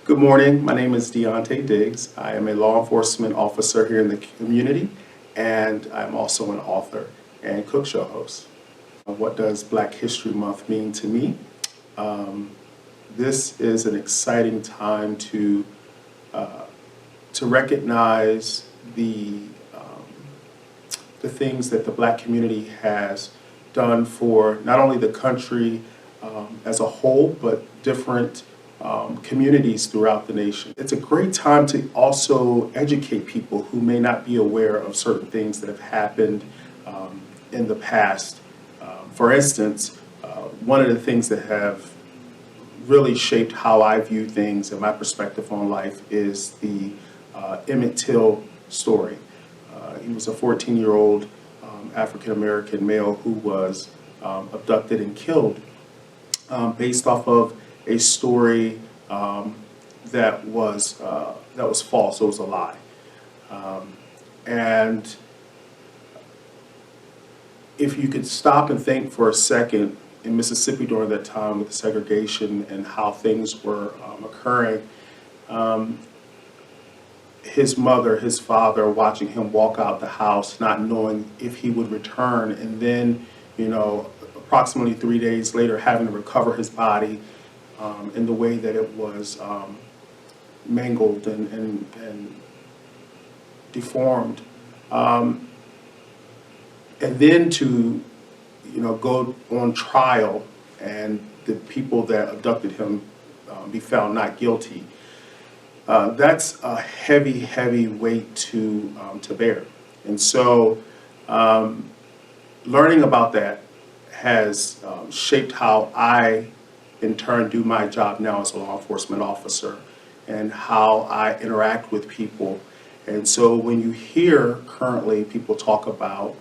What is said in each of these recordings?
Good morning. My name is Deuntay. I am a law enforcement officer here in the community, and I'm also an author and cook show host. What does Black History Month mean to me? This is an exciting time to recognize the things that the Black community has done for not only the country as a whole, but different communities throughout the nation. It's a great time to also educate people who may not be aware of certain things that have happened in the past. For instance, one of the things that have really shaped how I view things and my perspective on life is the Emmett story. He was a 14-year-old African-American male who was abducted and killed based off of a story that was false. It was a lie, and if you could stop and think for a second, in Mississippi during that time with the segregation and how things were occurring, his mother, his father, watching him walk out the house, not knowing if he would return, and then, approximately 3 days later, having to recover his body in the way that it was mangled and deformed, and then to go on trial and the people that abducted him be found not guilty. That's a heavy weight to bear, and so learning about that has shaped how I in turn do my job now as a law enforcement officer and how I interact with people. And so when you hear currently people talk about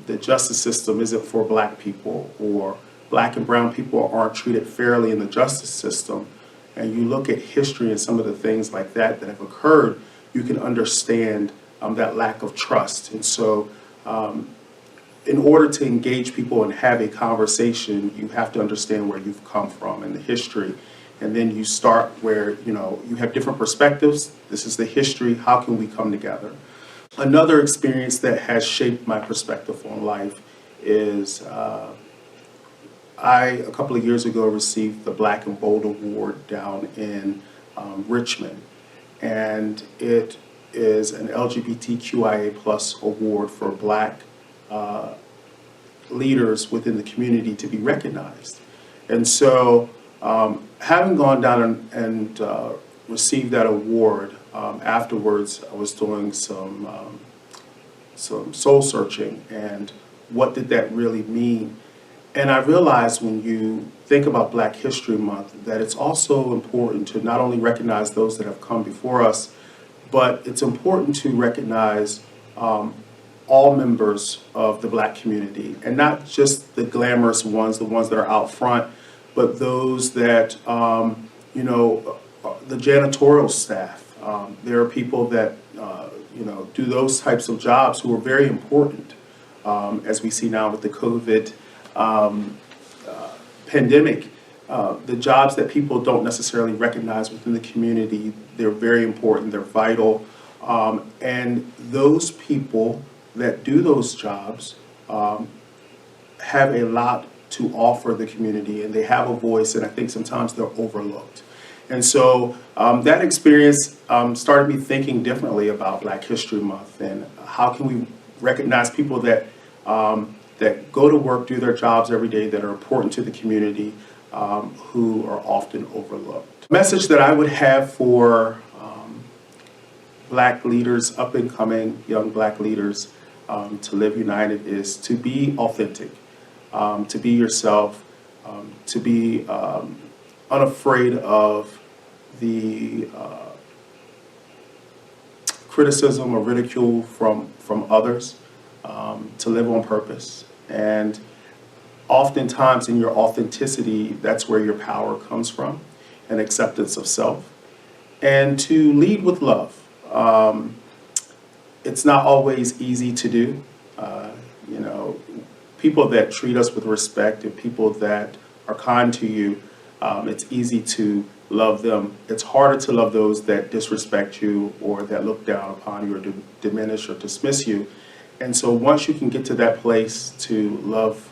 the justice system isn't for Black people, or Black and brown people aren't treated fairly in the justice system, and you look at history and some of the things like that have occurred, you can understand that lack of trust. And so in order to engage people and have a conversation, you have to understand where you've come from and the history. And then you start where, you have different perspectives. This is the history. How can we come together? Another experience that has shaped my perspective on life is a couple of years ago, received the Black and Bold Award down in Richmond. And it is an LGBTQIA plus award for Black leaders within the community to be recognized. And so having gone down and received that award, afterwards I was doing some soul searching and what did that really mean. And I realized when you think about Black History Month that it's also important to not only recognize those that have come before us, but it's important to recognize all members of the Black community, and not just the glamorous ones, the ones that are out front, but those that, the janitorial staff. There are people that, do those types of jobs who are very important, as we see now with the COVID pandemic. The jobs that people don't necessarily recognize within the community, they're very important, they're vital. And those people that do those jobs have a lot to offer the community, and they have a voice, and I think sometimes they're overlooked. And so that experience started me thinking differently about Black History Month and how can we recognize people that that go to work, do their jobs every day, that are important to the community, who are often overlooked. The message that I would have for Black leaders, up and coming young Black leaders, to live united is to be authentic, to be yourself, to be unafraid of the criticism or ridicule from others, to live on purpose. And oftentimes in your authenticity, that's where your power comes from, and acceptance of self. And to lead with love. It's not always easy to do. People that treat us with respect and people that are kind to you, It's easy to love them. It's harder to love those that disrespect you or that look down upon you or diminish or dismiss you. And so once you can get to that place to love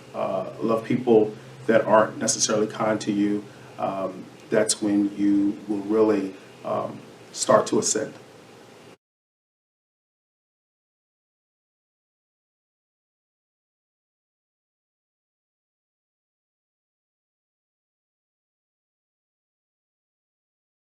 people that aren't necessarily kind to you, that's when you will really start to ascend.